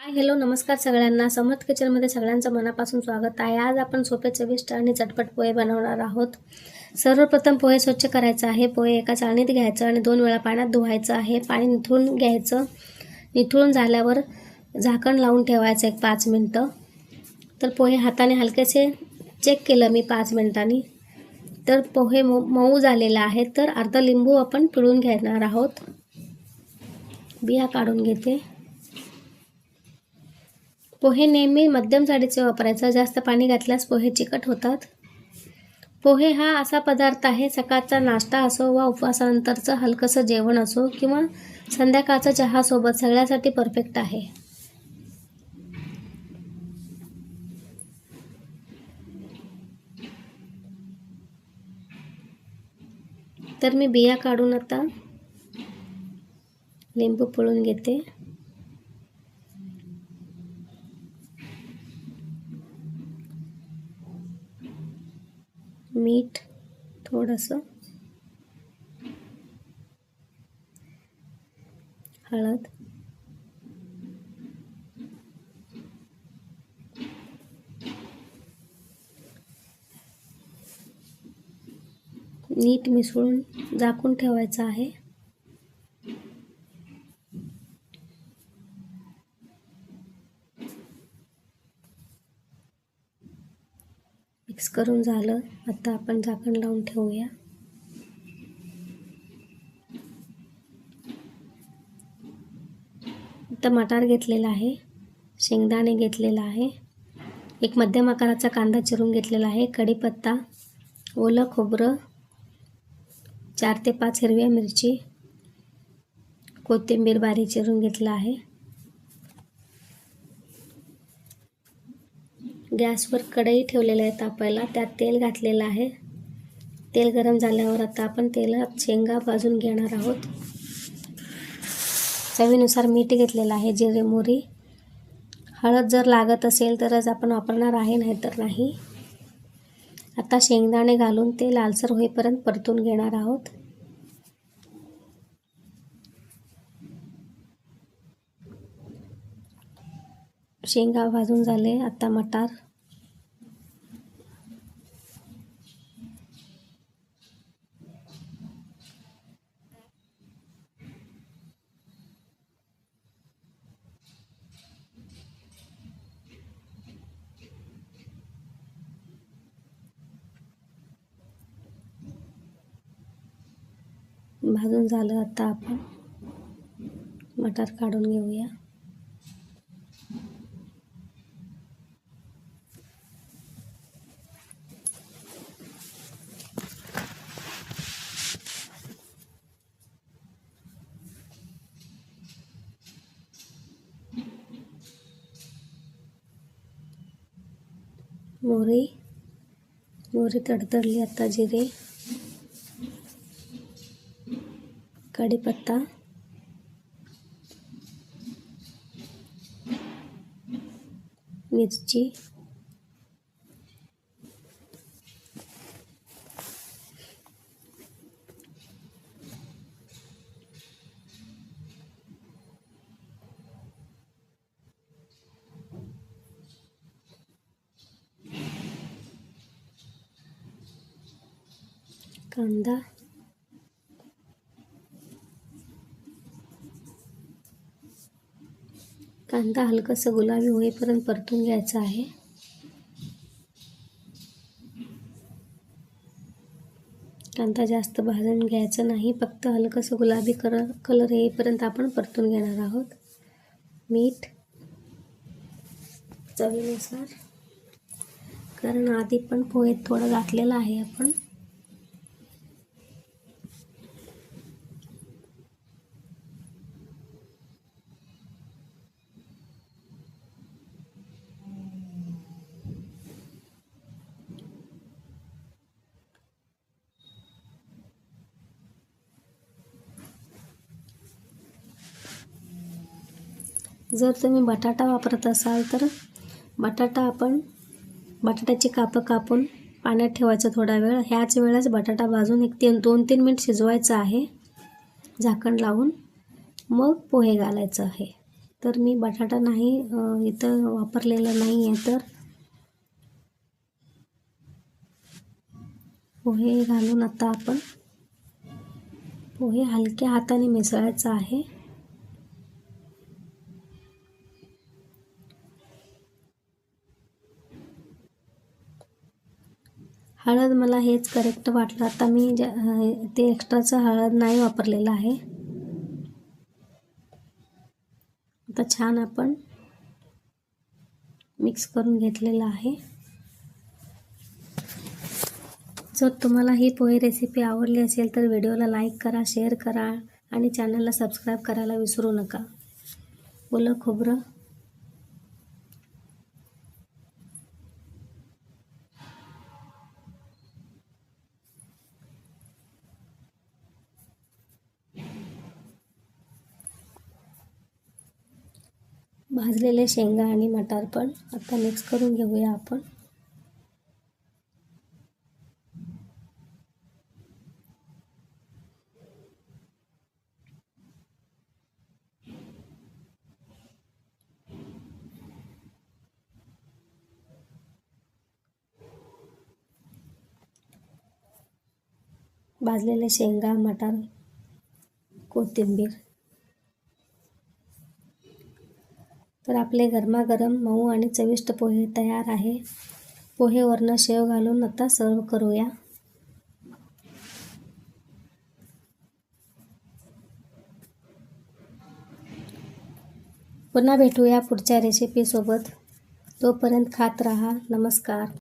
Hi hello नमस्कार सगळ्यांना. समर्थ किचनमध्ये सगळ्यांचं मनापासून स्वागत आहे. आज आपण सोपे चविष्ट आणि झटपट पोहे बनवणार आहोत. सर्वप्रथम पोहे स्वच्छ करायचं आहे. पोहे एका चाळणीत घ्यायचं आणि 2 वेळा पाण्यात धुवायचं आहे. पाणी निथळून घ्यायचं. निथळून झाल्यावर झाकण लावून ठेवायचं 5 मिनटं. तर पोहे हाताने हलकेसे चेक केलं मी 5 मिनिटांनी, तर पोहे मऊ झालेले आहेत. तर अर्धा लिंबू आपण पिळून घेणार आहोत. बिया काढून घेते. पोहे नेहमी मध्यम जाडीचे वापरायचं. जास्त पाणी घातल्यास पोहे चिकट होतात. पोहे हा असा पदार्थ आहे, सकाळचा नाश्ता असो वा उपवासानंतरचं हलकंसं जेवण असो किंवा संध्याकाळचा चहासोबत सगळ्यासाठी परफेक्ट आहे. तर मी बिया काढून आता लिंबू पिळून घेते. मीठ थोडंसं, हळद, नीट मिसळून झाकून ठेवायचं आहे. मिक्स करून झालं. आता आपण झाकण लावून ठेवूया. आता मटार घेतलेला आहे, शेंगदाणे घेतलेला आहे, एक मध्यम आकाराचा कांदा चिरून घेतलेला आहे, कढीपत्ता, ओलं खोबरं, 4 ते 5 हिरव्या मिरची, कोथिंबीर बारीक चिरून घेतला आहे. गॅसवर कढई ठेवलेली आहे तापायला. त्यात तेल घातलेलं आहे. तेल गरम झाल्यावर आता आपण तेलात शेंगा भाजून घेणार आहोत. चवीनुसार मीठ घेतलेलं आहे, जिरे मोहरी, हळद जर लागत असेल तरच आपण वापरणार आहे, नाहीतर नाही. आता शेंगदाणे घालून ते लालसर होईपर्यंत परतून घेणार आहोत. शेंगा भाजून झाले. आता मटार, भाजून झालं. आता आपण मटार काढून घेऊया. मोहरी तडतडली. आता जिरे, कढीपत्ता, मिरची, कांदा, कांदा हलकंसं गुलाबी होईपर्यंत परतून घ्यायचा आहे. कांदा जास्त भाजून घ्यायचा नाही, फक्त हलकंसं गुलाबी कलर येईपर्यंत आपण परतून घेणार आहोत. मीठ चवीनुसार, कारण आधी पण पोहेत थोडं घातलेलं आहे आपण. जर तुम्ही बटाटा वापरत असाल तर बटाट्याची कापं कापून पाण्यात ठेवायचं थोडा वेळ. ह्याच वेळेस बटाटा भाजून 2-3 मिनिट शिजवायचं आहे झाकण लावून. मग पोहे घालायचं आहे. तर मी बटाटा नाही इथं वापरलेला नाही आहे. तर पोहे घालून आता आपण पोहे हलक्या हाताने मिसळायचं आहे. हळद मला हेच करेक्ट वाटलं. आता मी ते एक्स्ट्राचं हळद नाही वापरलेलं आहे. आता छान आपण मिक्स करून घेतलेलं आहे. जर तुम्हाला ही पोहे रेसिपी आवडली असेल तर व्हिडिओला लाईक करा, शेअर करा आणि चॅनलला सबस्क्राईब करायला विसरू नका. ओलं खोबरं भाजलेले शेंगा आणि मटार पण आता मिक्स करून घेऊया आपण. भाजलेले शेंगा, मटार, कोथिंबीर. तर आपले गरमागरम मऊ आणि चविष्ट पोहे तयार आहे. पोहे वरनं शेव घालून आता सर्व करूया. पुन्हा भेटूया पुढच्या रेसिपीसोबत. तोपर्यंत खात राहा. नमस्कार.